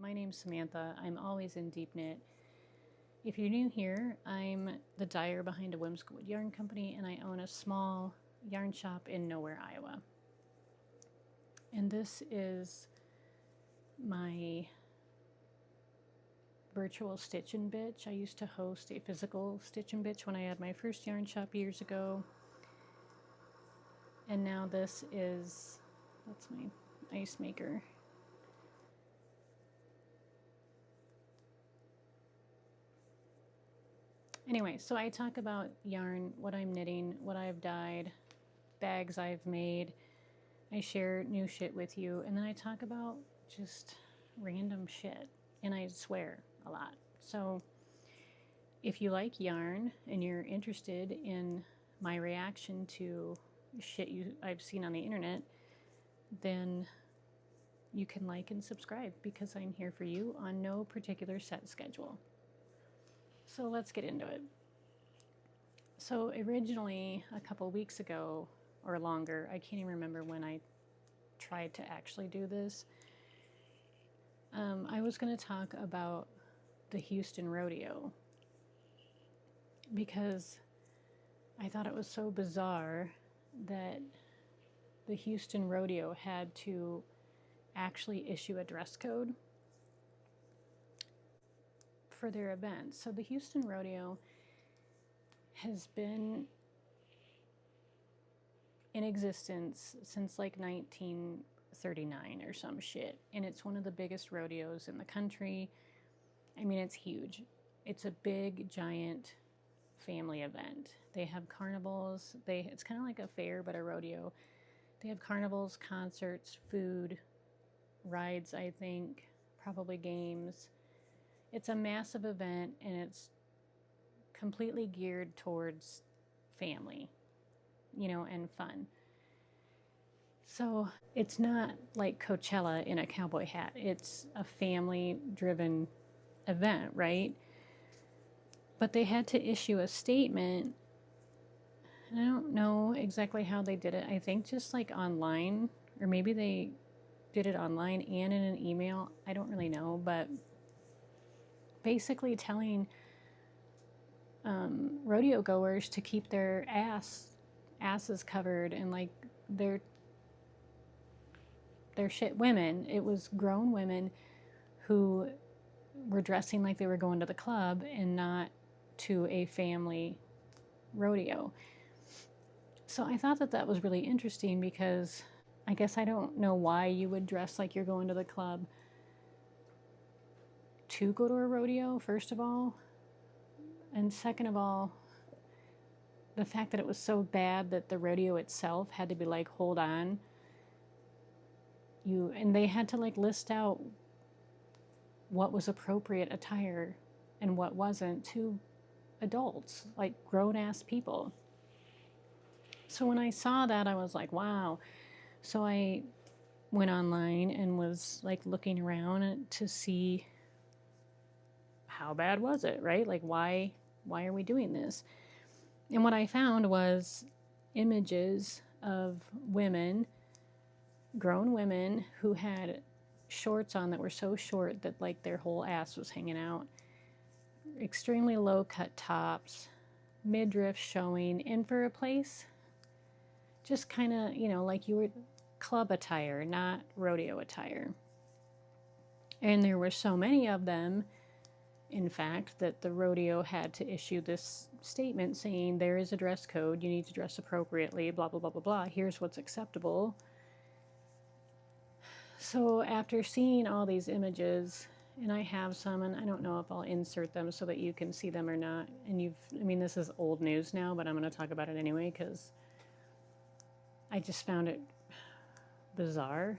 My name's Samantha. I'm always in deep knit. If you're new here, I'm the dyer behind a Whimsical Wood Yarn Company, and I own a small yarn shop in Nowhere, Iowa. And this is my virtual Stitch and Bitch. I used to host a physical Stitch and Bitch when I had my first yarn shop years ago. And now this is, that's my ice maker. Anyway, so I talk about yarn, what I'm knitting, what I've dyed, bags I've made. I share new shit with you, and then I talk about just random shit, and I swear a lot. So if you like yarn and you're interested in my reaction to shit I've seen on the internet, then you can like and subscribe because I'm here for you on no particular set schedule. So let's get into it. So originally, a couple weeks ago or longer, I can't even remember when I tried to actually do this, I was going to talk about the Houston Rodeo because I thought it was so bizarre that the Houston Rodeo had to actually issue a dress code for their events. So the Houston Rodeo has been in existence since like 1939 or some shit, and it's one of the biggest rodeos in the country. I mean, it's huge. It's a big, giant family event. They have carnivals. It's kind of like a fair, but a rodeo. They have carnivals, concerts, food, rides, I think, probably games. It's a massive event, and it's completely geared towards family, and fun. So it's not like Coachella in a cowboy hat. It's a family-driven event, right? But they had to issue a statement, and I don't know exactly how they did it. I think just like online, or maybe they did it online and in an email. I don't really know, but basically telling rodeo goers to keep their asses covered and like their shit women. It was grown women who were dressing like they were going to the club and not to a family rodeo. So I thought that was really interesting because I guess I don't know why you would dress like you're going to the club to go to a rodeo, first of all. And second of all, the fact that it was so bad that the rodeo itself had to be like, hold on. And they had to like list out what was appropriate attire and what wasn't to adults, like grown-ass people. So when I saw that, I was like, wow. So I went online and was like looking around to see how bad was it, right? Like why are we doing this? And what I found was images of women, grown women, who had shorts on that were so short that like their whole ass was hanging out, extremely low cut tops, midriff showing, and for a place just kind of, like you were club attire, not rodeo attire. And there were so many of them, in fact, that the rodeo had to issue this statement saying there is a dress code, you need to dress appropriately, blah, blah, blah, blah, blah. Here's what's acceptable. So after seeing all these images, and I have some, and I don't know if I'll insert them so that you can see them or not. And this is old news now, but I'm going to talk about it anyway because I just found it bizarre.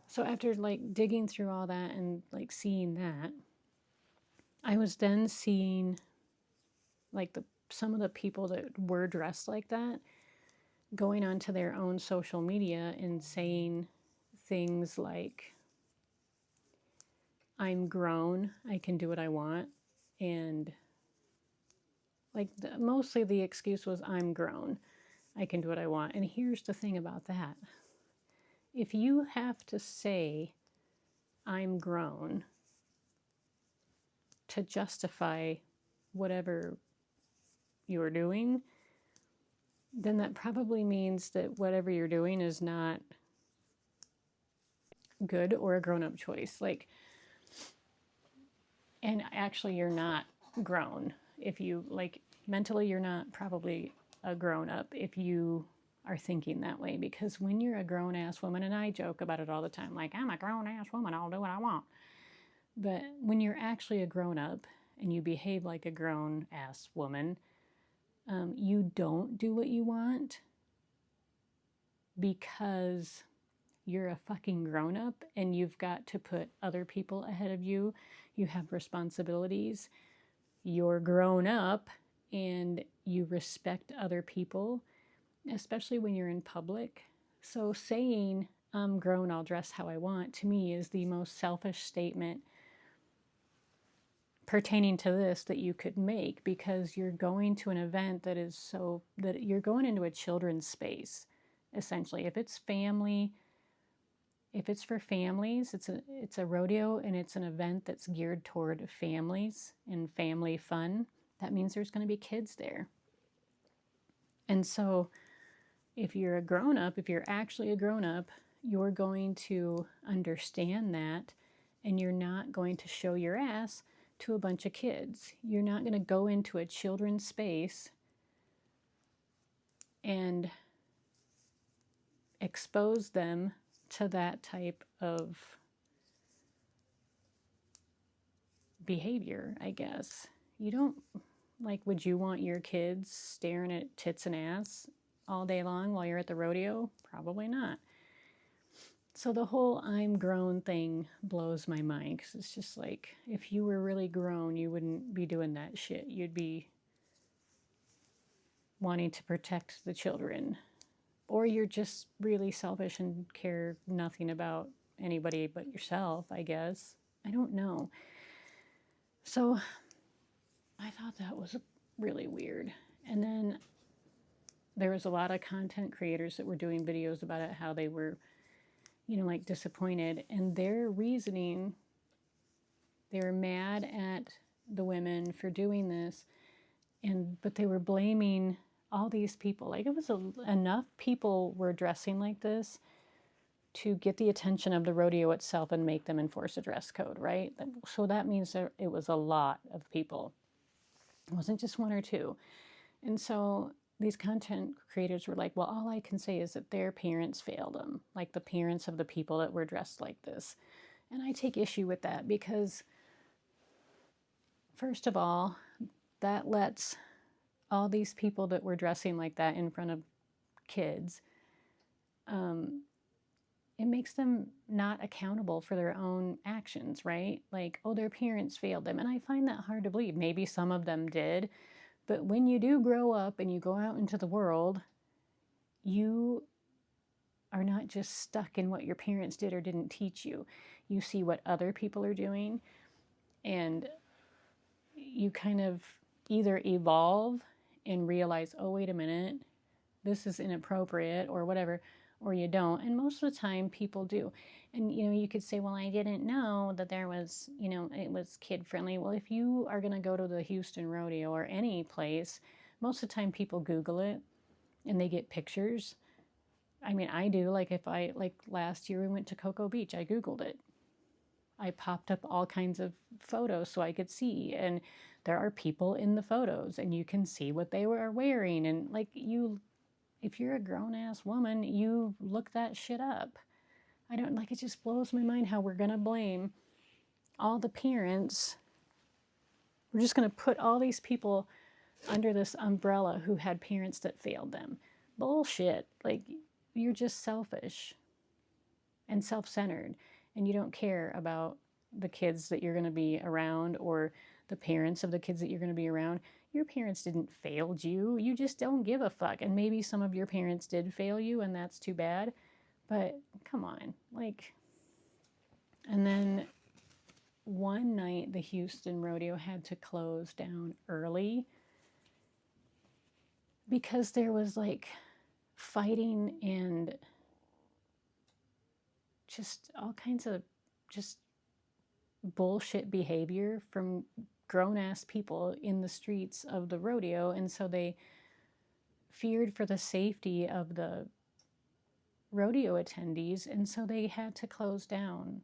So after like digging through all that and like seeing that, I was then seeing like some of the people that were dressed like that going onto their own social media and saying things like, I'm grown, I can do what I want. And like mostly the excuse was, I'm grown, I can do what I want. And here's the thing about that. If you have to say I'm grown to justify whatever you're doing, then that probably means that whatever you're doing is not good or a grown-up choice. Like, and actually you're not grown. If you, like, mentally you're not probably a grown-up if you are thinking that way, because when you're a grown-ass woman, and I joke about it all the time, like, I'm a grown-ass woman, I'll do what I want. But when you're actually a grown-up and you behave like a grown-ass woman, you don't do what you want because you're a fucking grown-up and you've got to put other people ahead of you. You have responsibilities. You're grown up and you respect other people, especially when you're in public. So saying, I'm grown, I'll dress how I want, to me is the most selfish statement pertaining to this that you could make, because you're going to an event that is so, that you're going into a children's space, essentially. If it's family, if it's for families, it's a rodeo and it's an event that's geared toward families and family fun. That means there's going to be kids there. And so if you're a grown-up, if you're actually a grown-up, you're going to understand that, and you're not going to show your ass to a bunch of kids. You're not going to go into a children's space and expose them to that type of behavior, I guess. You don't, like, would you want your kids staring at tits and ass all day long while you're at the rodeo? Probably not. So the whole I'm grown thing blows my mind, because it's just like, if you were really grown, you wouldn't be doing that shit. You'd be wanting to protect the children. Or you're just really selfish and care nothing about anybody but yourself, I guess. I don't know. So I thought that was really weird. And then there was a lot of content creators that were doing videos about it, how they were, you know, like, disappointed. And their reasoning, they were mad at the women for doing this, but they were blaming all these people. Like, it was enough people were dressing like this to get the attention of the rodeo itself and make them enforce a dress code, right? So that means that it was a lot of people. It wasn't just one or two. And so these content creators were like, well, all I can say is that their parents failed them, like the parents of the people that were dressed like this. And I take issue with that, because first of all, that lets all these people that were dressing like that in front of kids, it makes them not accountable for their own actions, right? Like, oh, their parents failed them. And I find that hard to believe. Maybe some of them did. But when you do grow up and you go out into the world, you are not just stuck in what your parents did or didn't teach you. You see what other people are doing, and you kind of either evolve and realize, oh, wait a minute, this is inappropriate or whatever, or you don't. And most of the time people do. And, you know, you could say, well, I didn't know that there was, you know, it was kid friendly. Well, if you are going to go to the Houston Rodeo or any place, most of the time people Google it and they get pictures. I mean, I do. Like, if I, like, last year we went to Cocoa Beach, I Googled it. I popped up all kinds of photos so I could see, and there are people in the photos and you can see what they were wearing. And, like, you, if you're a grown-ass woman, you look that shit up. I don't, like, it just blows my mind how we're gonna blame all the parents. We're just gonna put all these people under this umbrella who had parents that failed them. Bullshit. Like, you're just selfish and self-centered, and you don't care about the kids that you're going to be around or the parents of the kids that you're going to be around. Your parents didn't fail you. You just don't give a fuck. And maybe some of your parents did fail you, and that's too bad. But come on, like. And then one night the Houston Rodeo had to close down early because there was, like, fighting and just all kinds of just bullshit behavior from grown-ass people in the streets of the rodeo, and so they feared for the safety of the rodeo attendees, and so they had to close down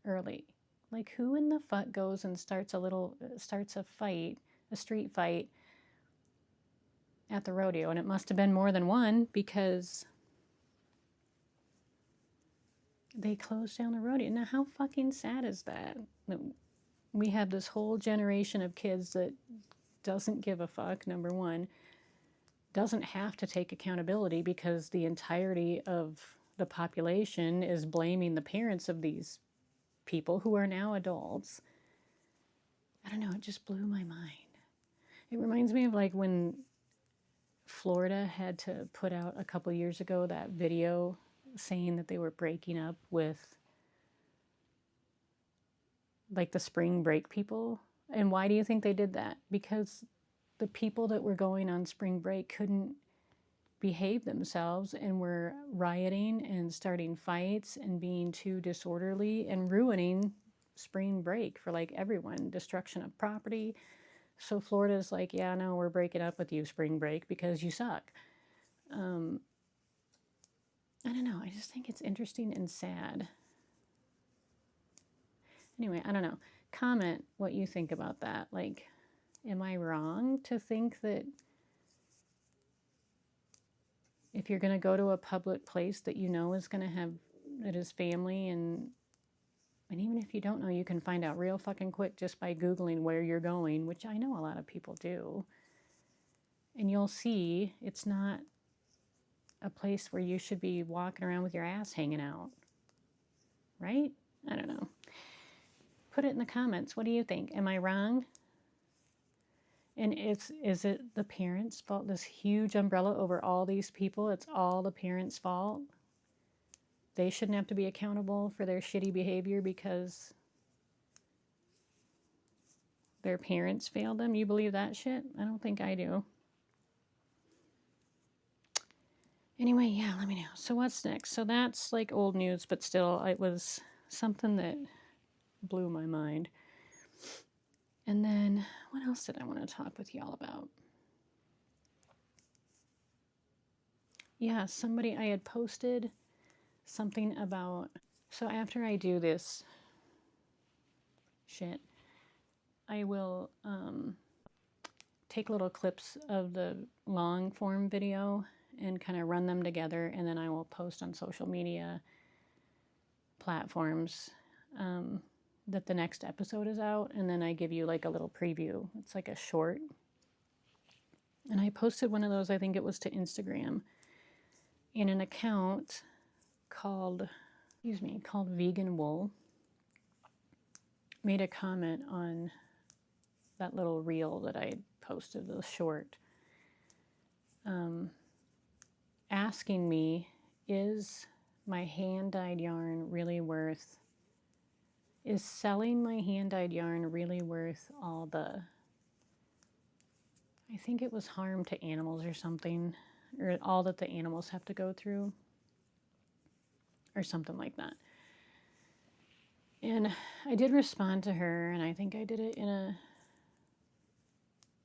early. Like, who in the fuck goes and starts a fight, a street fight at the rodeo? And it must have been more than one, because they closed down the rodeo. Now, how fucking sad is that? We have this whole generation of kids that doesn't give a fuck, number one, doesn't have to take accountability because the entirety of the population is blaming the parents of these people who are now adults. I don't know, it just blew my mind. It reminds me of like when Florida had to put out a couple years ago that video saying that they were breaking up with like the spring break people. And why do you think they did that? Because the people that were going on spring break couldn't behave themselves and were rioting and starting fights and being too disorderly and ruining spring break for like everyone, destruction of property. So Florida's like, yeah, no, we're breaking up with you, spring break, because you suck. I don't know. I just think it's interesting and sad. Anyway, I don't know. Comment what you think about that. Like, am I wrong to think that if you're going to go to a public place that you know is going to have, that is family, and even if you don't know, you can find out real fucking quick just by Googling where you're going, which I know a lot of people do. And you'll see it's not a place where you should be walking around with your ass hanging out. Right? I don't know. Put it in the comments. What do you think? Am I wrong? And is it the parents' fault? This huge umbrella over all these people, it's all the parents' fault? They shouldn't have to be accountable for their shitty behavior because their parents failed them? You believe that shit? I don't think I do. Anyway, yeah, let me know. So what's next? So that's like old news, but still, it was something that blew my mind. And then, what else did I want to talk with y'all about? Yeah, I had posted something about, so after I do this shit, I will take little clips of the long form video and kind of run them together, and then I will post on social media platforms that the next episode is out, and then I give you like a little preview. It's like a short. And I posted one of those, I think it was to Instagram, in an account called Vegan Wool. Made a comment on that little reel that I posted, the short, asking me, is my hand-dyed yarn really worth, is selling my hand-dyed yarn really worth all the, I think it was harm to animals or something, or all that the animals have to go through, or something like that. And I did respond to her, and I think I did it in a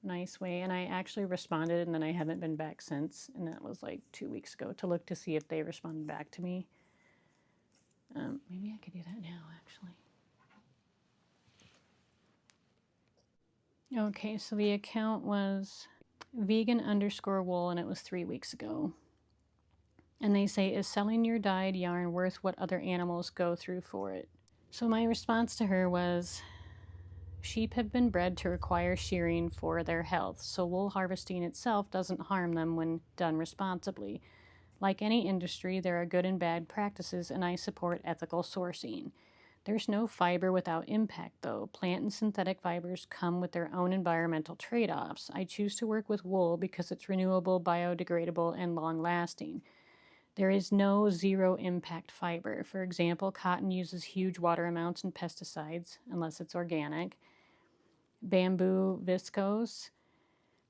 nice way, and I actually responded, and then I haven't been back since, and that was like 2 weeks ago, to look to see if they responded back to me. Maybe I could do that now, actually. Okay, so the account was vegan_wool, and it was 3 weeks ago. And they say, is selling your dyed yarn worth what other animals go through for it? So my response to her was, sheep have been bred to require shearing for their health, so wool harvesting itself doesn't harm them when done responsibly. Like any industry, there are good and bad practices, and I support ethical sourcing. There's no fiber without impact, though. Plant and synthetic fibers come with their own environmental trade-offs. I choose to work with wool because it's renewable, biodegradable, and long-lasting. There is no zero-impact fiber. For example, cotton uses huge water amounts and pesticides, unless it's organic. Bamboo viscose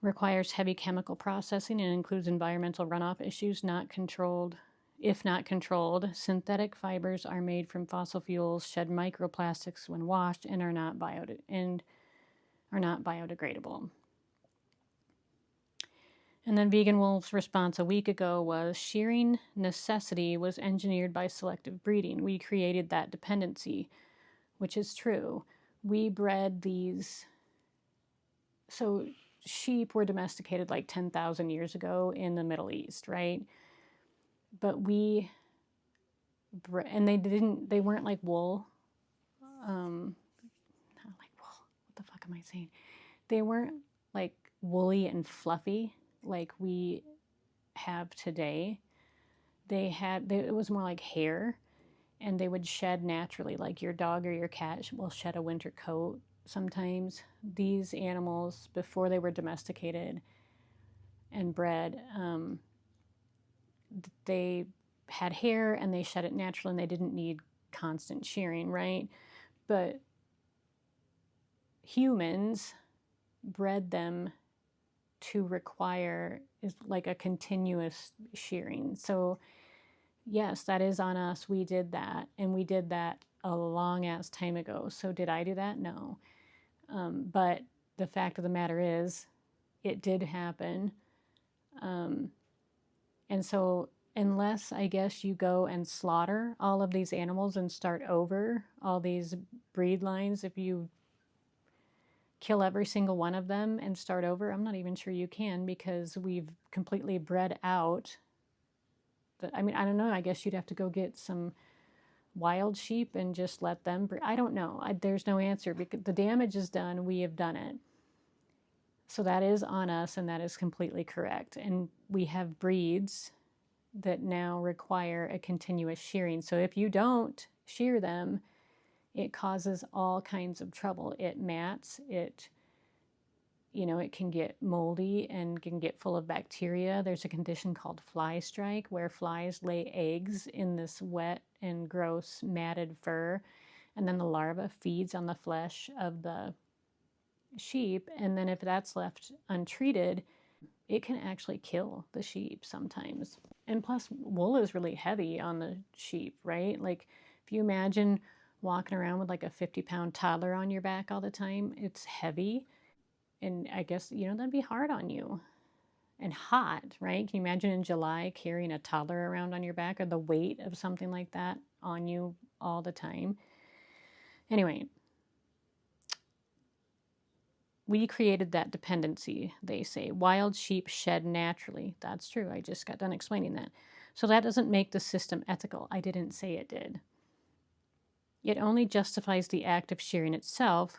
requires heavy chemical processing and includes environmental runoff issues not controlled if not controlled. Synthetic fibers are made from fossil fuels, shed microplastics when washed, and are not biodegradable. And then Vegan Wool's response a week ago was, shearing necessity was engineered by selective breeding. We created that dependency, which is true. We bred these. So sheep were domesticated like 10,000 years ago in the Middle East, right? But and they weren't like wool. Not like wool. What the fuck am I saying? They weren't like woolly and fluffy like we have today. It was more like hair, and they would shed naturally, like your dog or your cat will shed a winter coat sometimes. These animals, before they were domesticated and bred, they had hair and they shed it naturally, and they didn't need constant shearing, right? But humans bred them to require is like a continuous shearing. So yes, that is on us. We did that, and we did that a long ass time ago. So did I do that? No. But the fact of the matter is, it did happen. And so unless, I guess, you go and slaughter all of these animals and start over all these breed lines, if you kill every single one of them and start over, I'm not even sure you can, because we've completely bred out. I don't know. I guess you'd have to go get some wild sheep and just let them breed. I don't know. There's no answer, because the damage is done. We have done it. So that is on us, and that is completely correct. And we have breeds that now require a continuous shearing. So if you don't shear them, it causes all kinds of trouble. It mats, it can get moldy and can get full of bacteria. There's a condition called fly strike, where flies lay eggs in this wet and gross matted fur, and then the larva feeds on the flesh of the sheep, and then if that's left untreated, it can actually kill the sheep sometimes. And plus, wool is really heavy on the sheep, right? Like, if you imagine walking around with like a 50-pound toddler on your back all the time, it's heavy. And I guess, that'd be hard on you. And hot, right? Can you imagine in July carrying a toddler around on your back, or the weight of something like that on you all the time? Anyway, we created that dependency, they say. Wild sheep shed naturally. That's true. I just got done explaining that. So that doesn't make the system ethical. I didn't say it did. It only justifies the act of shearing itself,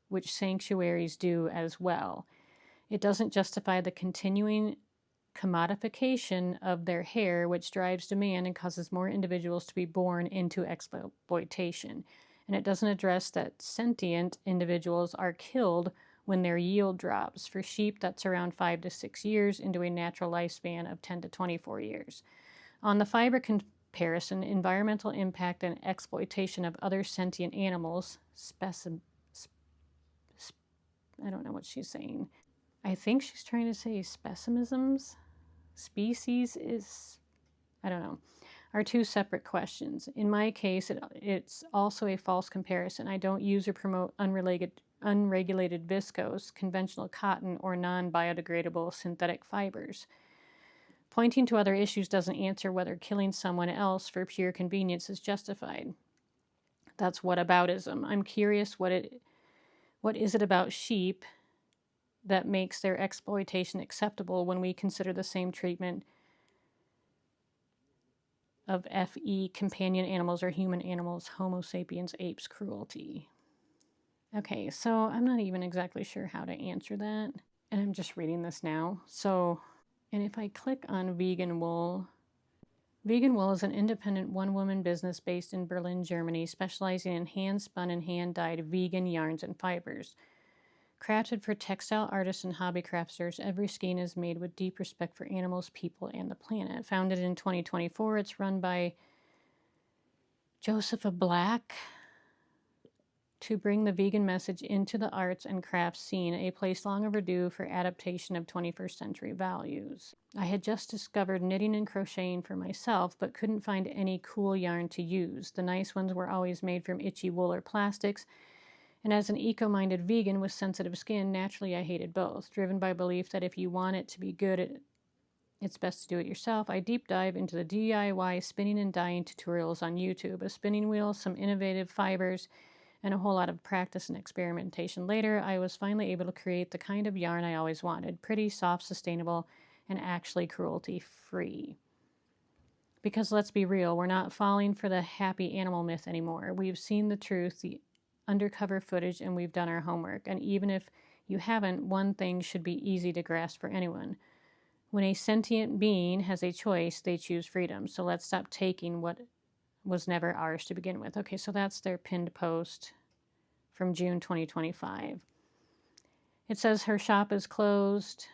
which sanctuaries do as well. It doesn't justify the continuing commodification of their hair, which drives demand and causes more individuals to be born into exploitation. And it doesn't address that sentient individuals are killed when their yield drops. For sheep, that's around 5 to 6 years into a natural lifespan of 10 to 24 years. On the fiber comparison, environmental impact and exploitation of other sentient animals, I don't know what she's saying. I think she's trying to say specimisms. Species is, I don't know, are two separate questions. In my case, it's also a false comparison. I don't use or promote unregulated viscose, conventional cotton, or non-biodegradable synthetic fibers. Pointing to other issues doesn't answer whether killing someone else for pure convenience is justified. That's whataboutism. I'm curious, what is it about sheep that makes their exploitation acceptable when we consider the same treatment of FE companion animals or human animals, Homo sapiens apes cruelty? Okay, so I'm not even exactly sure how to answer that, and I'm just reading this now. And if I click on Vegan Wool is an independent one-woman business based in Berlin, Germany, specializing in hand-spun and hand-dyed vegan yarns and fibers. Crafted for textile artists and hobby crafters, every skein is made with deep respect for animals, people, and the planet. Founded in 2024, it's run by Josepha Black, to bring the vegan message into the arts and crafts scene, a place long overdue for adaptation of 21st century values. I had just discovered knitting and crocheting for myself, but couldn't find any cool yarn to use. The nice ones were always made from itchy wool or plastics, and as an eco-minded vegan with sensitive skin, naturally I hated both. Driven by belief that if you want it to be good, it's best to do it yourself, I deep dive into the DIY spinning and dyeing tutorials on YouTube. A spinning wheel, some innovative fibers, and a whole lot of practice and experimentation later, I was finally able to create the kind of yarn I always wanted. Pretty, soft, sustainable, and actually cruelty-free. Because let's be real, we're not falling for the happy animal myth anymore. We've seen the truth, the undercover footage, and we've done our homework. And even if you haven't, one thing should be easy to grasp for anyone. When a sentient being has a choice, they choose freedom. So let's stop taking what was never ours to begin with. Okay, so that's their pinned post from June 2025. It says her shop is closed,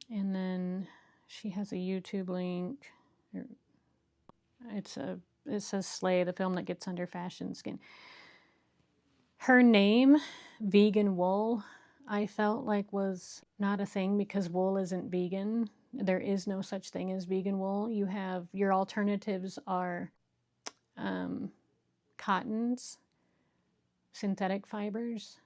and then she has a YouTube link. It says Slay, the film that gets under fashion skin. Her name, Vegan Wool, I felt like was not a thing because wool isn't vegan. There is no such thing as vegan wool. You have, your alternatives are cottons, synthetic fibers,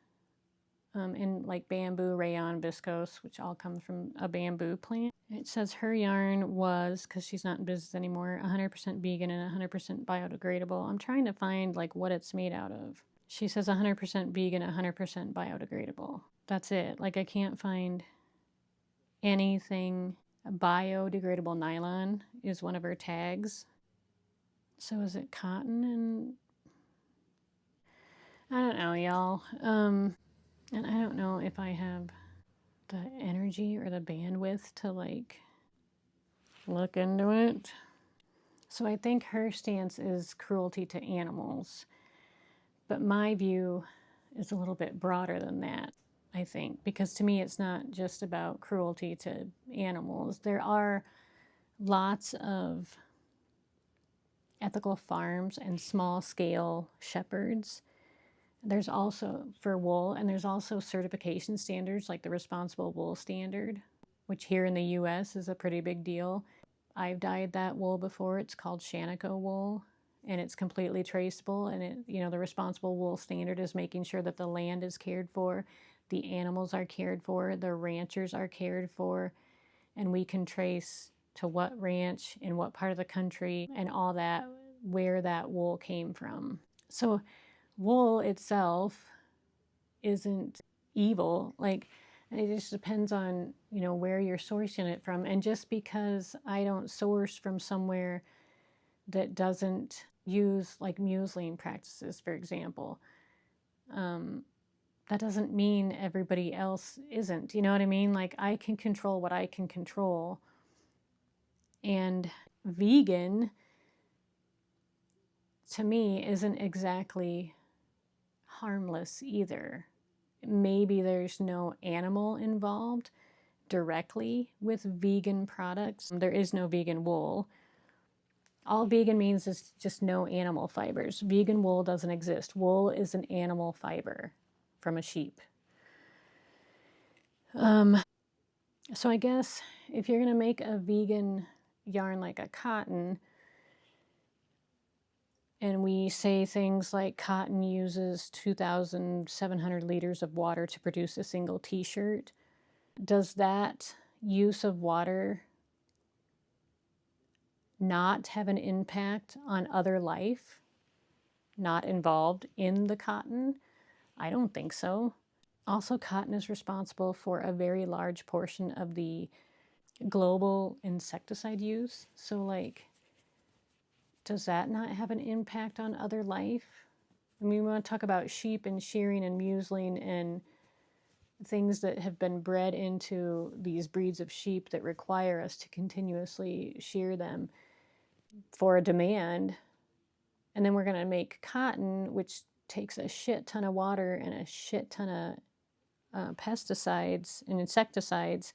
and like bamboo, rayon, viscose, which all come from a bamboo plant. It says her yarn was, because she's not in business anymore, 100% vegan and 100% biodegradable. I'm trying to find like what it's made out of. She says 100% vegan, 100% biodegradable. That's it. Like I can't find anything. Biodegradable nylon is one of her tags. So is it cotton? And I don't know, y'all. And I don't know if I have the energy or the bandwidth to like look into it. So I think her stance is cruelty to animals. But my view is a little bit broader than that, I think, because to me it's not just about cruelty to animals. There are lots of ethical farms and small-scale shepherds. There's also, for wool, and there's also certification standards like the Responsible Wool Standard, which here in the US is a pretty big deal. I've dyed that wool before. It's called Shaniko wool, and it's completely traceable. And it, you know, the Responsible Wool Standard is making sure that the land is cared for, the animals are cared for, the ranchers are cared for, and we can trace to what ranch, in what part of the country, and all that, where that wool came from. So wool itself isn't evil. Like, it just depends on, you know, where you're sourcing it from. And just because I don't source from somewhere that doesn't use like muesling practices, for example, that doesn't mean everybody else isn't. You know what I mean? Like, I can control what I can control. And vegan, to me, isn't exactly harmless either. Maybe there's no animal involved directly with vegan products. There is no vegan wool. All vegan means is just no animal fibers. Vegan wool doesn't exist. Wool is an animal fiber from a sheep. So I guess if you're going to make a vegan yarn like a cotton, and we say things like cotton uses 2,700 liters of water to produce a single t-shirt, does that use of water not have an impact on other life not involved in the cotton? I don't think so. Also, cotton is responsible for a very large portion of the global insecticide use. So, like, does that not have an impact on other life? I mean, we want to talk about sheep and shearing and muesling and things that have been bred into these breeds of sheep that require us to continuously shear them for a demand. And then we're going to make cotton, which takes a shit ton of water and a shit ton of pesticides and insecticides,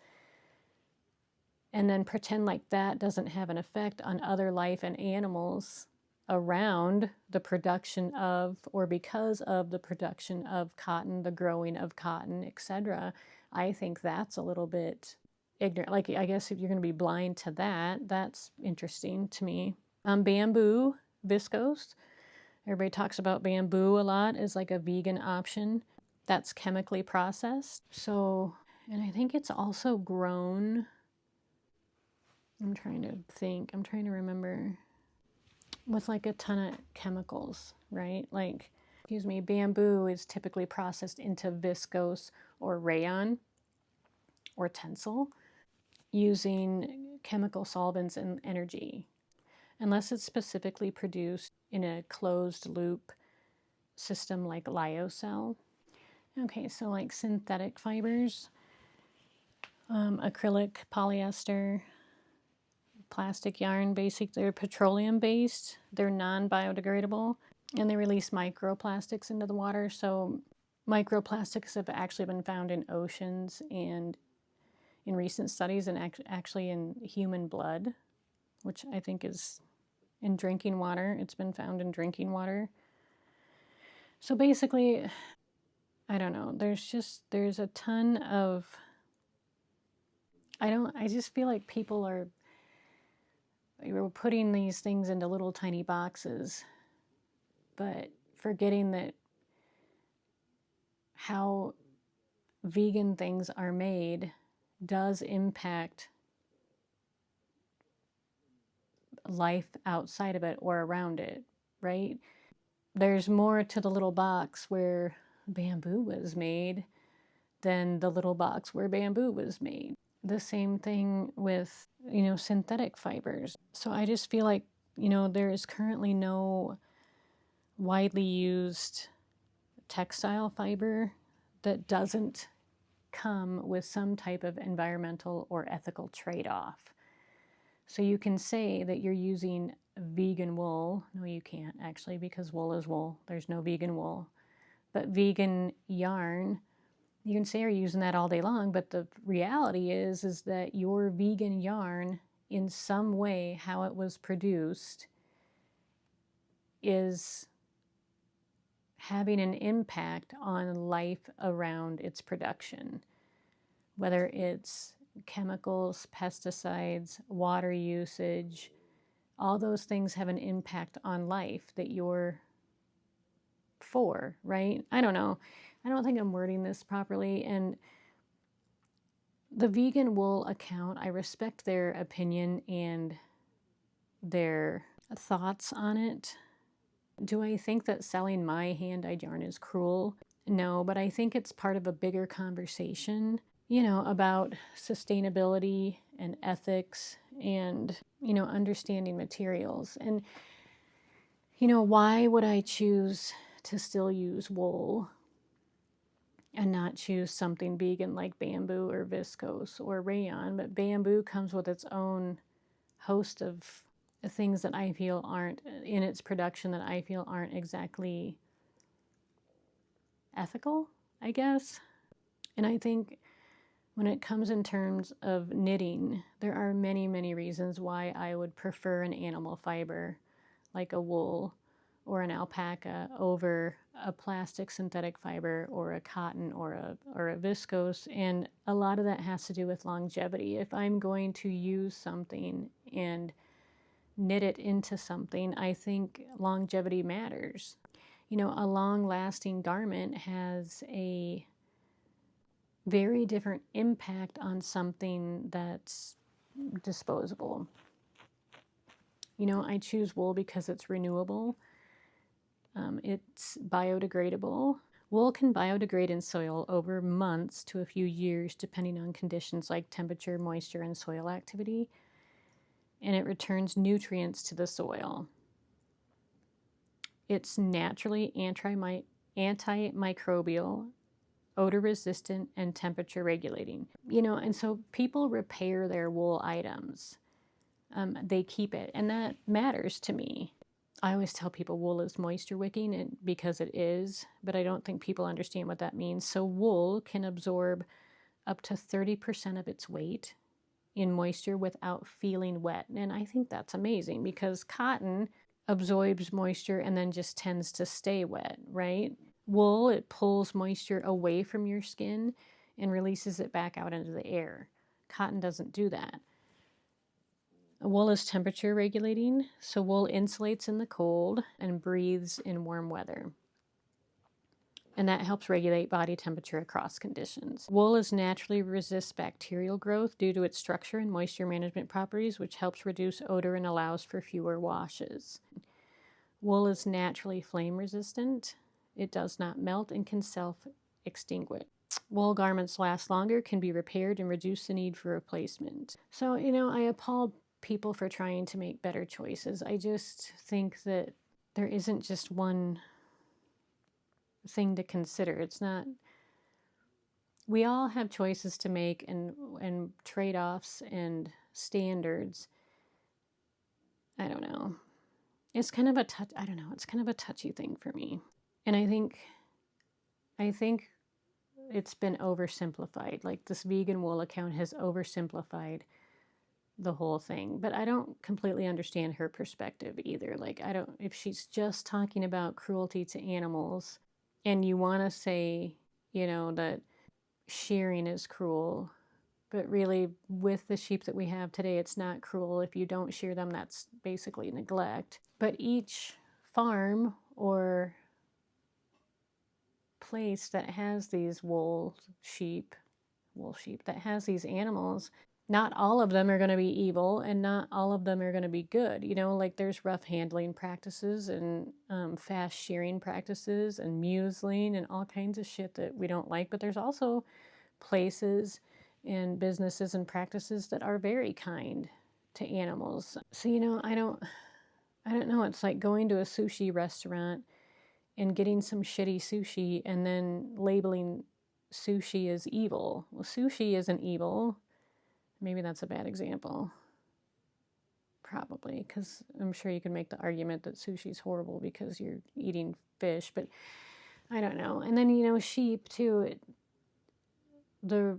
and then pretend like that doesn't have an effect on other life and animals around the production of, or because of the production of cotton, the growing of cotton, etc. I think that's a little bit ignorant. Like, I guess if you're going to be blind to that, that's interesting to me. Bamboo viscose. Everybody talks about bamboo a lot as like a vegan option. That's chemically processed. So, and I think it's also grown. I'm trying to think. I'm trying to remember. With like a ton of chemicals, right? Like, excuse me, bamboo is typically processed into viscose or rayon or tencel using chemical solvents and energy, unless it's specifically produced in a closed loop system like lyocell. Okay, so like synthetic fibers, acrylic, polyester, plastic yarn, basically they're petroleum based, they're non-biodegradable, and they release microplastics into the water. So microplastics have actually been found in oceans and in recent studies, and actually in human blood, which I think is in drinking water. It's been found in drinking water. So basically, I don't know, there's a ton of, I just feel like people are putting these things into little tiny boxes, but forgetting that how vegan things are made does impact life outside of it or around it, right? There's more to the little box where bamboo was made than the little box where bamboo was made. The same thing with, synthetic fibers. So I just feel like, there is currently no widely used textile fiber that doesn't come with some type of environmental or ethical trade-off. So you can say that you're using vegan wool. No, you can't actually, because wool is wool. There's no vegan wool. But vegan yarn, you can say you're using that all day long, but the reality is that your vegan yarn, in some way, how it was produced, is having an impact on life around its production, whether it's chemicals, pesticides, water usage. All those things have an impact on life that you're for, right? I don't know. I don't think I'm wording this properly. And the vegan wool account, I respect their opinion and their thoughts on it. Do I think that selling my hand-dyed yarn is cruel? No, but I think it's part of a bigger conversation, about sustainability and ethics and, understanding materials. And, why would I choose to still use wool and not choose something vegan like bamboo or viscose or rayon? But bamboo comes with its own host of things that I feel aren't in its production, that I feel aren't exactly ethical, I guess. And I think when it comes in terms of knitting, there are many, many reasons why I would prefer an animal fiber like a wool or an alpaca over a plastic synthetic fiber or a cotton or a viscose. And a lot of that has to do with longevity. If I'm going to use something and knit it into something, I think longevity matters. A long-lasting garment has a very different impact on something that's disposable. I choose wool because it's renewable. It's biodegradable. Wool can biodegrade in soil over months to a few years, depending on conditions like temperature, moisture, and soil activity. And it returns nutrients to the soil. It's naturally antimicrobial, odor resistant, and temperature regulating. And so people repair their wool items. They keep it, and that matters to me. I always tell people wool is moisture wicking, and because it is, but I don't think people understand what that means. So wool can absorb up to 30% of its weight in moisture without feeling wet. And I think that's amazing, because cotton, absorbs moisture and then just tends to stay wet, right? Wool, it pulls moisture away from your skin and releases it back out into the air. Cotton doesn't do that. Wool is temperature regulating, so wool insulates in the cold and breathes in warm weather. And that helps regulate body temperature across conditions. Wool is naturally resists bacterial growth due to its structure and moisture management properties, which helps reduce odor and allows for fewer washes. Wool is naturally flame resistant. It does not melt and can self-extinguish. Wool garments last longer, can be repaired, and reduce the need for replacement. So, I applaud people for trying to make better choices. I just think that there isn't just one thing to consider. It's not. We all have choices to make and trade-offs and standards. I don't know. It's kind of a I don't know. It's kind of a touchy thing for me. And I think it's been oversimplified. Like, this vegan wool account has oversimplified the whole thing. But I don't completely understand her perspective either. Like, if she's just talking about cruelty to animals and you want to say, that shearing is cruel, but really with the sheep that we have today, it's not cruel. If you don't shear them, that's basically neglect. But each farm or place that has these wool sheep, that has these animals, not all of them are going to be evil and not all of them are going to be good. Like, there's rough handling practices and fast shearing practices and museling and all kinds of shit that we don't like. But there's also places and businesses and practices that are very kind to animals. So, I don't know. It's like going to a sushi restaurant and getting some shitty sushi and then labeling sushi as evil. Well, sushi isn't evil. Maybe that's a bad example. Probably, because I'm sure you can make the argument that sushi is horrible because you're eating fish, but I don't know. And then, sheep too. The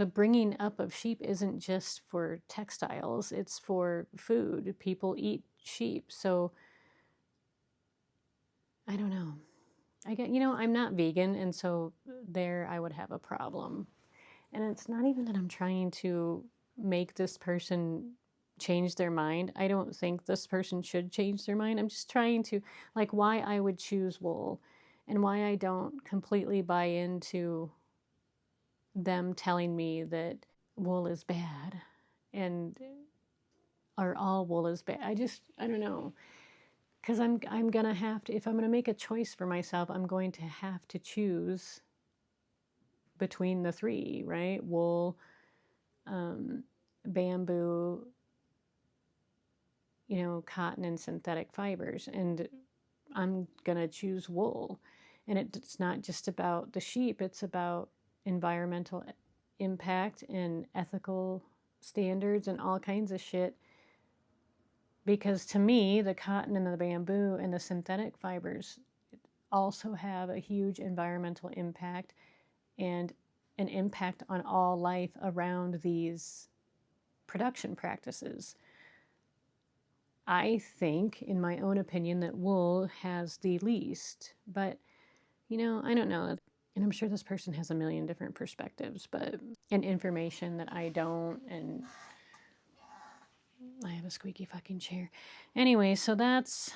bringing up of sheep isn't just for textiles, it's for food. People eat sheep. So I don't know. I'm not vegan, and so there I would have a problem. And it's not even that I'm trying to make this person change their mind. I don't think this person should change their mind. I'm just trying to, like, why I would choose wool and why I don't completely buy into them telling me that wool is bad or all wool is bad. I don't know. Because I'm going to have to, if I'm going to make a choice for myself, I'm going to have to choose between the three, right? Wool, bamboo, cotton and synthetic fibers. And I'm going to choose wool. And it's not just about the sheep, it's about environmental impact and ethical standards and all kinds of shit. Because to me, the cotton and the bamboo and the synthetic fibers also have a huge environmental impact and an impact on all life around these production practices. I think, in my own opinion, that wool has the least. But, I don't know. And I'm sure this person has a million different perspectives, and information that I don't, and I have a squeaky fucking chair. Anyway, so that's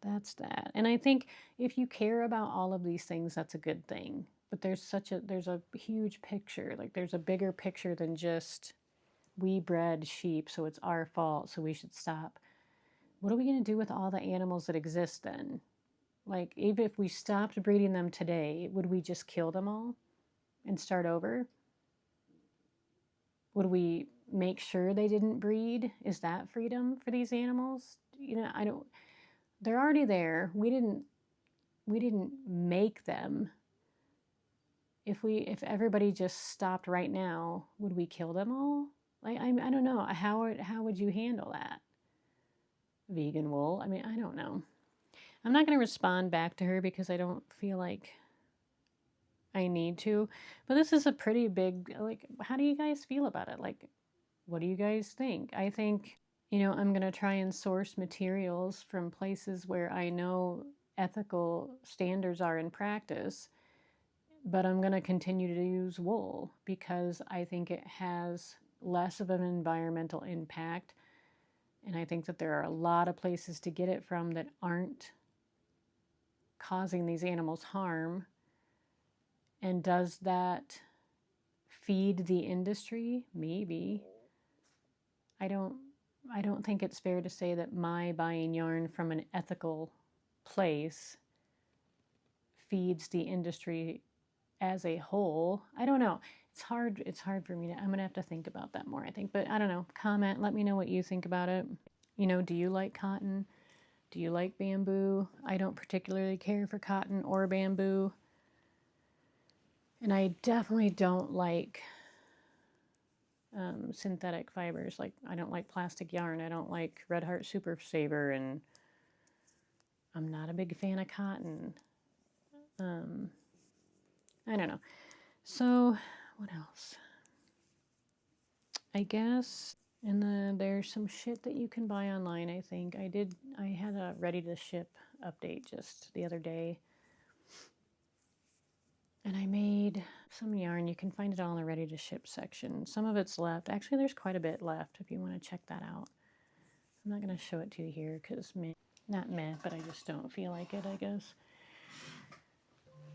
that. And I think if you care about all of these things, that's a good thing. But there's a huge picture. Like, there's a bigger picture than just we bred sheep, so it's our fault, so we should stop. What are we going to do with all the animals that exist then? Like, even if we stopped breeding them today, would we just kill them all and start over? Would we make sure they didn't breed? Is that freedom for these animals? They're already there. We didn't make them. If everybody just stopped right now, would we kill them all? Like, I don't know. How would you handle that? Vegan wool. I don't know. I'm not going to respond back to her because I don't feel like I need to. But this is a pretty big, like, how do you guys feel about it? Like, what do you guys think? I think You know, I'm going to try and source materials from places where I know ethical standards are in practice, but I'm going to continue to use wool because I think it has less of an environmental impact. And I think that there are a lot of places to get it from that aren't causing these animals harm. And does that feed the industry? Maybe. I don't think it's fair to say that my buying yarn from an ethical place feeds the industry as a whole. I don't know. It's hard for me to, I'm going to have to think about that more, I think. But I don't know. Comment, let me know what you think about it. You know, do you like cotton? Do you like bamboo? I don't particularly care for cotton or bamboo. And I definitely don't like synthetic fibers. Like, I don't like plastic yarn. I don't like Red Heart Super Saver, and I'm not a big fan of cotton. I don't know. So, what else? I guess, and then there's some shit that you can buy online, I think. I had a ready to ship update just the other day. And I made some yarn. You can find it all in the ready to ship section. Some of it's left. Actually, there's quite a bit left if you want to check that out. I'm not going to show it to you here because not meh, but I just don't feel like it, I guess.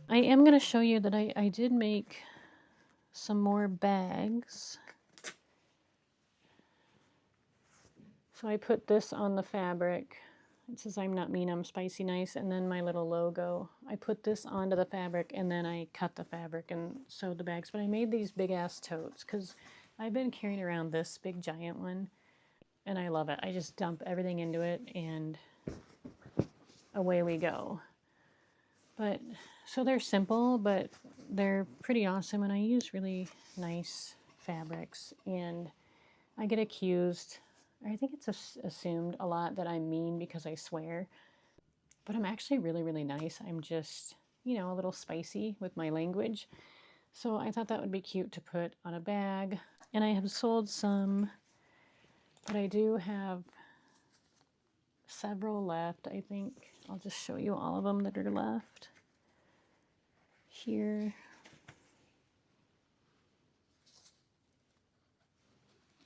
I am going to show you that I did make some more bags. So I put this on the fabric. It says, "I'm not mean, I'm spicy nice," and then my little logo. I put this onto the fabric, and then I cut the fabric and sewed the bags. But I made these big-ass totes because I've been carrying around this big giant one, and I love it. I just dump everything into it, and away we go. But so they're simple, but they're pretty awesome, and I use really nice fabrics. And I get accused, I think it's assumed a lot, that I'm mean because I swear. But I'm actually really, really nice. I'm just, you know, a little spicy with my language. So I thought that would be cute to put on a bag. And I have sold some, but I do have several left, I think. I'll just show you all of them that are left here.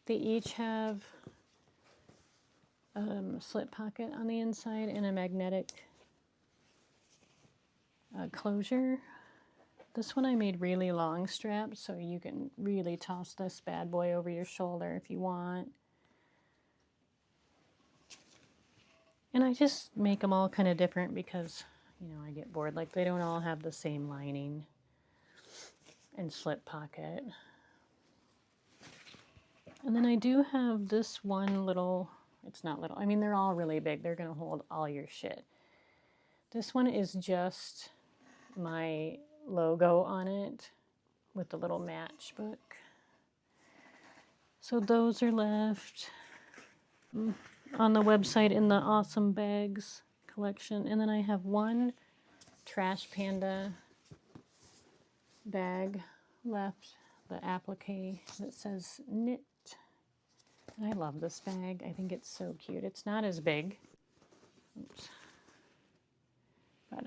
They each have a slip pocket on the inside and a magnetic closure. This one I made really long straps, so you can really toss this bad boy over your shoulder if you want. And I just make them all kind of different because, you know, I get bored. Like, they don't all have the same lining and slip pocket. And then I do have this one little, it's not little, I mean, they're all really big. They're going to hold all your shit. This one is just my logo on it with the little matchbook. So those are left on the website in the Awesome Bags collection. And then I have one Trash Panda bag left, the applique that says knit. And I love this bag. I think it's so cute. It's not as big. Oops. But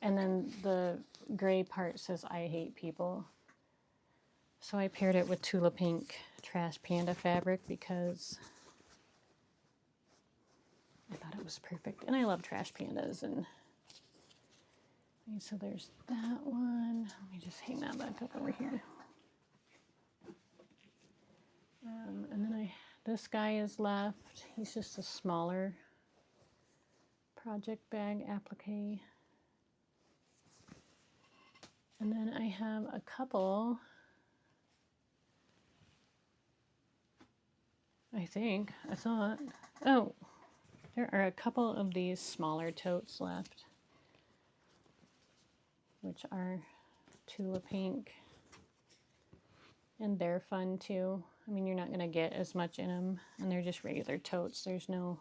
and then the gray part says "I hate people." So I paired it with Tula Pink Trash Panda fabric because I thought it was perfect. And I love Trash Pandas. And so there's that one. Let me just hang that back up over here. And then this guy is left. He's just a smaller project bag applique. And then I have a couple, I thought, oh, there are a couple of these smaller totes left, which are Tula Pink, and they're fun too. I mean, you're not going to get as much in them, and they're just regular totes. There's no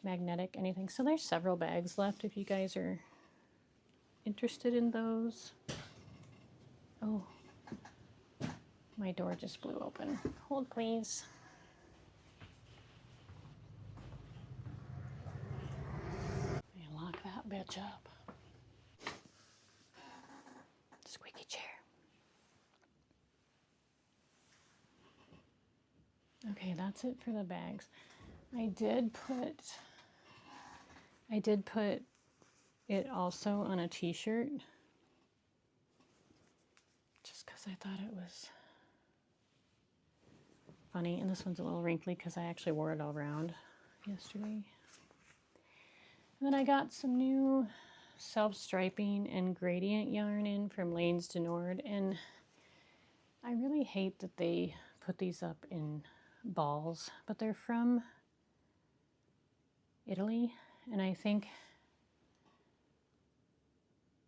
magnetic anything. So there's several bags left if you guys are interested in those. Oh, my door just blew open. Hold, please. catch up. Squeaky chair. Okay, that's it for the bags. I did put it also on a t-shirt just because I thought it was funny. And this one's a little wrinkly because I actually wore it all around yesterday. And then I got some new self-striping and gradient yarn in from Lanes de Nord, and I really hate that they put these up in balls, but they're from Italy, and I think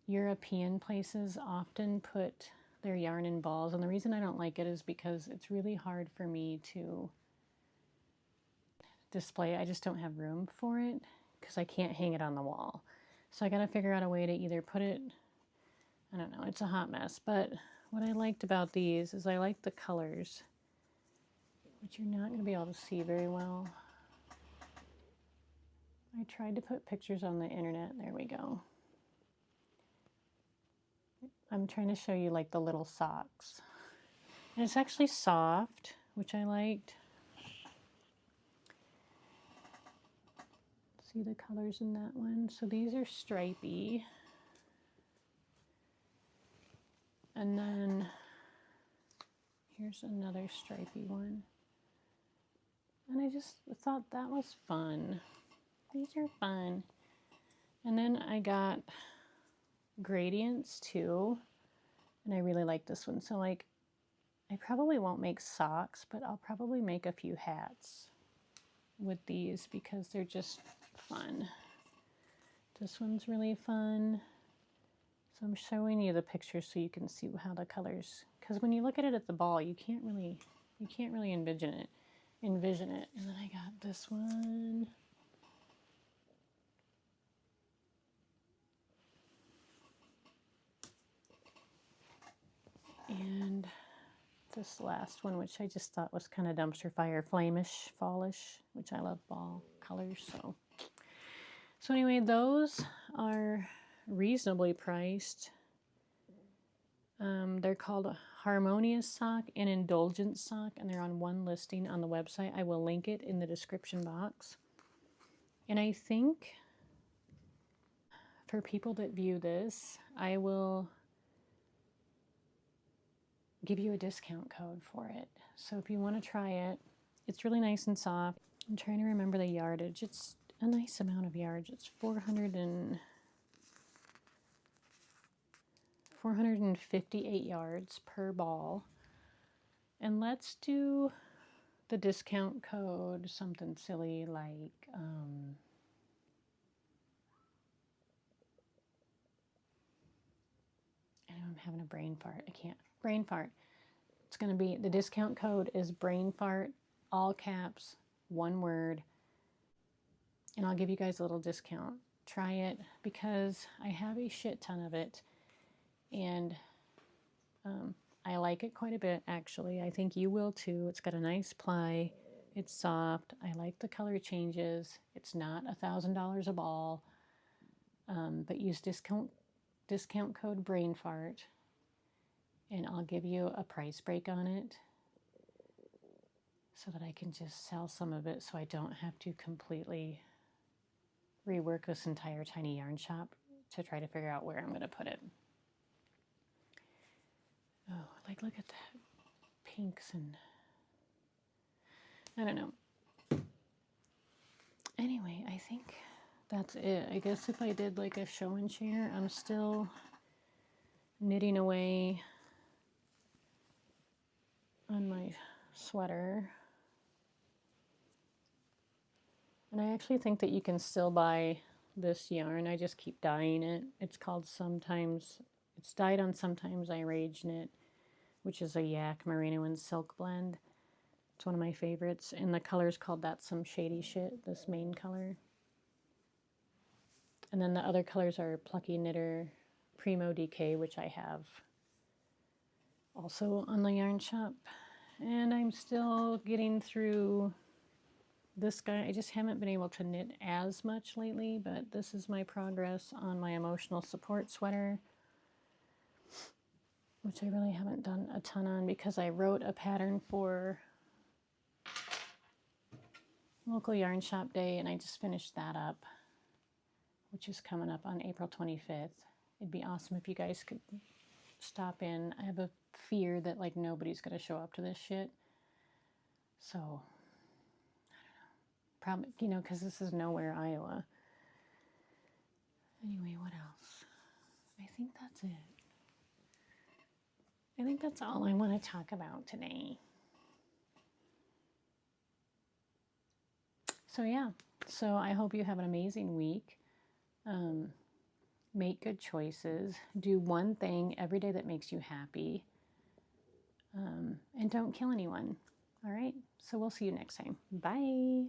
European places often put their yarn in balls, and the reason I don't like it is because it's really hard for me to display. I just don't have room for it because I can't hang it on the wall. So I got to figure out a way to either put it, I don't know, it's a hot mess. But what I liked about these is I like the colors, which you're not going to be able to see very well. I tried to put pictures on the internet. There we go. I'm trying to show you like the little socks. And it's actually soft, which I liked. See the colors in that one? So these are stripy. And then here's another stripy one. And I just thought that was fun. These are fun. And then I got gradients too. And I really like this one. So like, I probably won't make socks, but I'll probably make a few hats with these because they're just fun. This one's really fun. So I'm showing you the picture so you can see how the colors, because when you look at it at the ball, you can't really envision it. And then I got this one. And this last one, which I just thought was kind of dumpster fire, flamish, fallish, which I love fall colors. So anyway, those are reasonably priced. They're called Harmonious Sock and Indulgent Sock, and they're on one listing on the website. I will link it in the description box. And I think for people that view this, I will give you a discount code for it. So if you want to try it, it's really nice and soft. I'm trying to remember the yardage. It's a nice amount of yardage. It's 458 yards per ball. And let's do the discount code, something silly like, I know I'm having a brain fart. I can't. Brain fart. It's going to be, the discount code is brain fart, all caps, one word. And I'll give you guys a little discount. Try it because I have a shit ton of it. And I like it quite a bit, actually. I think you will too. It's got a nice ply. It's soft. I like the color changes. It's not $1,000 a ball. But use discount code BRAINFART. And I'll give you a price break on it so that I can just sell some of it so I don't have to completely rework this entire tiny yarn shop to try to figure out where I'm going to put it. Oh, like look at that. Pinks and I don't know. Anyway, I think that's it. I guess if I did like a show and share, I'm still knitting away on my sweater. And I actually think that you can still buy this yarn. I just keep dyeing it. It's called Sometimes, it's dyed on Sometimes I Rage Knit, which is a yak merino and silk blend. It's one of my favorites. And the color's called That's Some Shady Shit, this main color. And then the other colors are Plucky Knitter, Primo DK, which I have also on the yarn shop. And I'm still getting through this guy, I just haven't been able to knit as much lately, but this is my progress on my emotional support sweater, which I really haven't done a ton on because I wrote a pattern for local yarn shop day and I just finished that up, which is coming up on April 25th. It'd be awesome if you guys could stop in. I have a fear that like nobody's gonna show up to this shit. So, I don't know. Probably, you know, because this is nowhere, Iowa. Anyway, what else? I think that's it. I think that's all I want to talk about today. So yeah, so I hope you have an amazing week. Make good choices. Do one thing every day that makes you happy. And don't kill anyone. All right, so we'll see you next time. Bye.